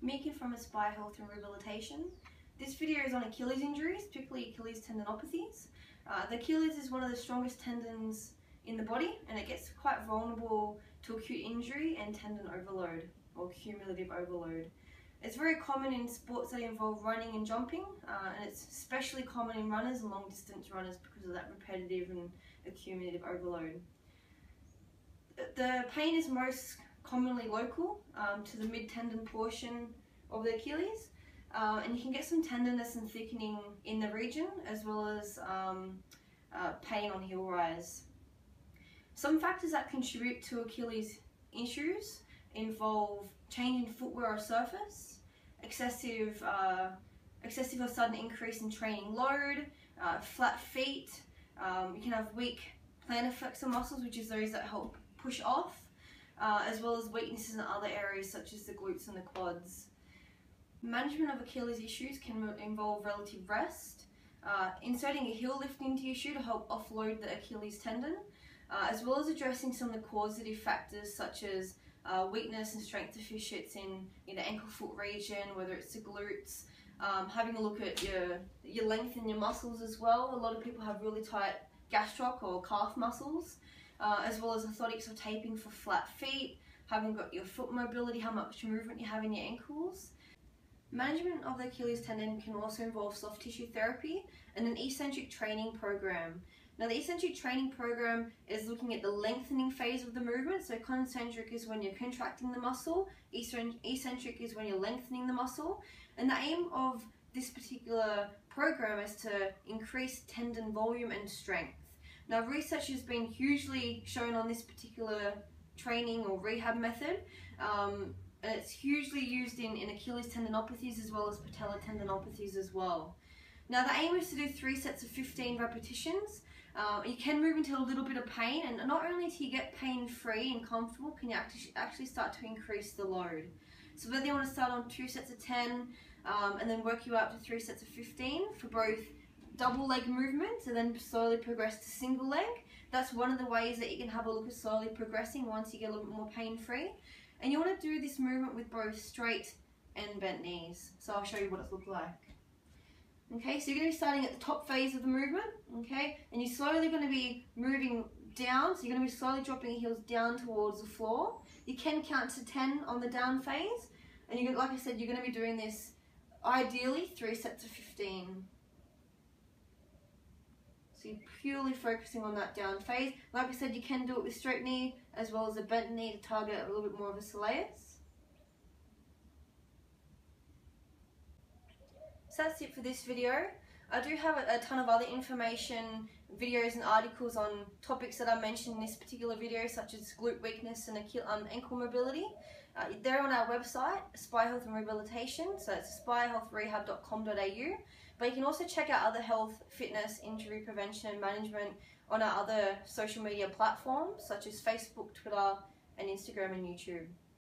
Megan from Aspire Health and Rehabilitation. This video is on Achilles injuries, particularly Achilles tendinopathies. The Achilles is one of the strongest tendons in the body, and it gets quite vulnerable to acute injury and tendon overload or cumulative overload. It's very common in sports that involve running and jumping, and it's especially common in runners and long distance runners because of that repetitive and accumulative overload. The pain is most commonly local to the mid-tendon portion of the Achilles, and you can get some tenderness and thickening in the region, as well as pain on heel rise. Some factors that contribute to Achilles issues involve change in footwear or surface, excessive or sudden increase in training load, flat feet. You can have weak plantar flexor muscles, which is those that help push off, as well as weaknesses in other areas such as the glutes and the quads. Management of Achilles issues can involve relative rest, inserting a heel lift into issue to help offload the Achilles tendon, as well as addressing some of the causative factors such as weakness and strength deficits in the ankle foot region, whether it's the glutes, having a look at your length in your muscles as well. A lot of people have really tight gastroc or calf muscles, as well as orthotics or taping for flat feet, having got your foot mobility, how much movement you have in your ankles. Management of the Achilles tendon can also involve soft tissue therapy and an eccentric training program. Now, the eccentric training program is looking at the lengthening phase of the movement. So concentric is when you're contracting the muscle, eccentric is when you're lengthening the muscle. And the aim of this particular program is to increase tendon volume and strength. Now, research has been hugely shown on this particular training or rehab method. And it's hugely used in Achilles tendinopathies as well as patella tendinopathies as well. Now, the aim is to do 3 sets of 15 repetitions. You can move into a little bit of pain, and not only do you get pain-free and comfortable, can you actually start to increase the load. So whether you want to start on 2 sets of 10 and then work you up to 3 sets of 15 for both double leg movements and then slowly progress to single leg, that's one of the ways that you can have a look at slowly progressing once you get a little bit more pain-free. And you want to do this movement with both straight and bent knees. So I'll show you what it looks like. Okay, so you're going to be starting at the top phase of the movement, okay, and you're slowly going to be moving down, so you're going to be slowly dropping your heels down towards the floor. You can count to 10 on the down phase, and you're, like I said, you're going to be doing this ideally 3 sets of 15. So you're purely focusing on that down phase. Like I said, you can do it with straight knee as well as a bent knee to target a little bit more of a soleus. So that's it for this video. I do have a ton of other information, videos and articles on topics that I mentioned in this particular video, such as glute weakness and ankle mobility. They're on our website, Aspire Health and Rehabilitation, so it's aspirehealthrehab.com.au. But you can also check out other health, fitness, injury prevention and management on our other social media platforms, such as Facebook, Twitter and Instagram and YouTube.